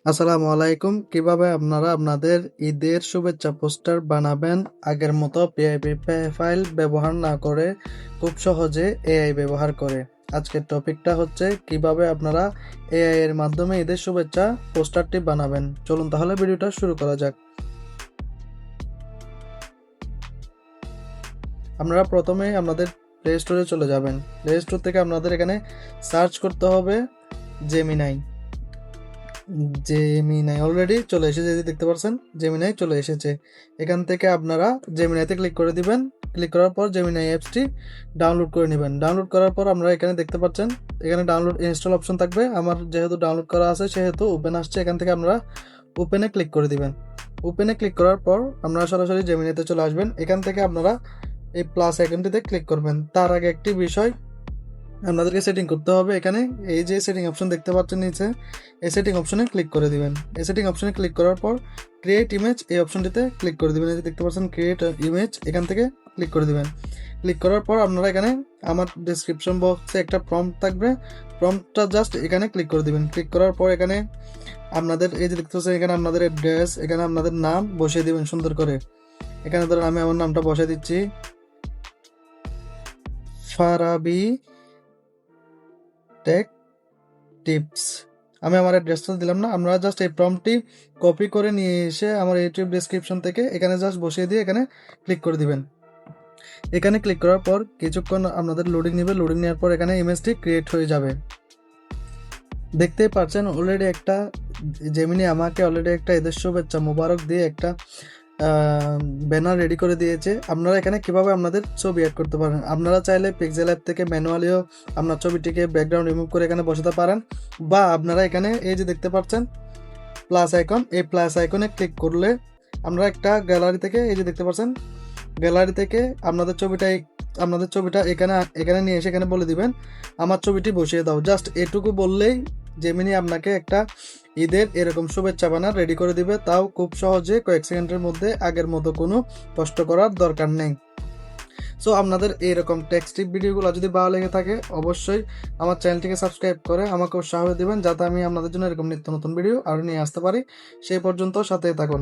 আসসালামু আলাইকুম। কিভাবে আপনারা আপনাদের ঈদের শুভেচ্ছা পোস্টার বানাবেন আগের মতো পিআইপি ফাইল ব্যবহার না করে খুব সহজে এআই ব্যবহার করে। আজকের টপিকটা হচ্ছে কিভাবে আপনারা এআই এর মাধ্যমে ঈদের শুভেচ্ছা পোস্টারটি বানাবেন। চলুন তাহলে ভিডিওটা শুরু করা যাক। আপনারা প্রথমেই আপনাদের প্লে স্টোরে চলে যাবেন। প্লে স্টোর থেকে আপনাদের এখানে সার্চ করতে হবে জেমিনাই। জেমিনাই অলরেডি চলে এসেছে, যে দেখতে পাচ্ছেন জেমিনাই চলে এসেছে। এখান থেকে আপনারা জেমিনাইতে ক্লিক করে দিবেন। ক্লিক করার পর জেমিনাই অ্যাপসটি ডাউনলোড করে নেবেন। ডাউনলোড করার পর আপনারা এখানে দেখতে পাচ্ছেন এখানে ডাউনলোড ইনস্টল অপশন থাকবে। আমার যেহেতু ডাউনলোড করা আছে সেহেতু ওপেন আসছে। এখান থেকে আপনারা ওপেনে ক্লিক করে দিবেন। ওপেনে ক্লিক করার পর আপনারা সরাসরি জেমিনাইতে চলে আসবেন। এখান থেকে আপনারা এই প্লাস আইকনটিতে ক্লিক করবেন। তার আগে একটি বিষয় আপনাদেরকে সেটিং করতে হবে। এখানে এই যে সেটিং অপশন দেখতে পাচ্ছেন নিচে, এই সেটিং অপশনে ক্লিক করে দিবেন। এই সেটিং অপশনে ক্লিক করার পর ক্রিয়েট ইমেজ এই অপশনটিতে ক্লিক করে দিবেন। এই যে দেখতে পাচ্ছেন ক্রিয়েট ইমেজ, এখান থেকে ক্লিক করে দিবেন। ক্লিক করার পর আপনারা এখানে আমার ডেসক্রিপশন বক্সে একটা প্রম্পট থাকবে, প্রম্পটটা জাস্ট এখানে ক্লিক করে দিবেন। ক্লিক করার পর এখানে আপনাদের এই যে দেখতে পাচ্ছেন এখানে আপনাদের অ্যাড্রেস, এখানে আপনাদের নাম বসিয়ে দিবেন সুন্দর করে। এখানে ধরেন আমি আমার নামটা বসিয়ে দিচ্ছি, ফারাবি টেক টিপস। আমি আমার অ্যাড্রেসটা দিলাম না, আপনারা জাস্ট এই প্রম্পটটি কপি করে নিয়ে এসে আমার ইউটিউব ডেসক্রিপশন থেকে এখানে জাস্ট বসিয়ে দিয়ে এখানে ক্লিক করে দিবেন। এখানে ক্লিক করার পর কিছুক্ষণ আপনাদের লোডিং নেবে। লোডিং নেওয়ার পর এখানে ইমেজটি ক্রিয়েট হয়ে যাবে। দেখতেই পাচ্ছেন অলরেডি একটা জেমিনি আমাকে অলরেডি একটা ঈদের শুভেচ্ছা মোবারক দিয়ে একটা ব্যানার রেডি করে দিয়েছে। আপনারা এখানে কিভাবে আপনাদের ছবি অ্যাড করতে পারেন, আপনারা চাইলে পিক্সেল অ্যাপ থেকে ম্যানুয়ালিও আপনার ছবিটিকে ব্যাকগ্রাউন্ড রিমুভ করে এখানে বসাতে পারেন, বা আপনারা এখানে এই যে দেখতে পাচ্ছেন প্লাস আইকন, এই প্লাস আইকনে ক্লিক করলে আপনারা একটা গ্যালারি থেকে এই যে দেখতে পাচ্ছেন গ্যালারি থেকে আপনাদের ছবিটা এখানে এখানে নিয়ে এসে এখানে বলে দিবেন আমার ছবিটি বসিয়ে দাও। জাস্ট এটুকু বললেই জেমিনি আপনাকে একটা ঈদের এরকম শুভেচ্ছা বানার রেডি করে দিবে, তাও খুব সহজে কয়েক সেকেন্ডের মধ্যে। আগের মতো কোনো কষ্ট করার দরকার নেই। সো আপনাদের এইরকম টেক্সটিভ ভিডিওগুলো যদি ভালো লেগে থাকে অবশ্যই আমার চ্যানেলটিকে সাবস্ক্রাইব করে আমাকে উৎসাহ দিবেন, যাতে আমি আপনাদের জন্য এরকম নিত্য নতুন ভিডিও আরও নিয়ে আসতে পারি। সেই পর্যন্ত সাথে থাকুন।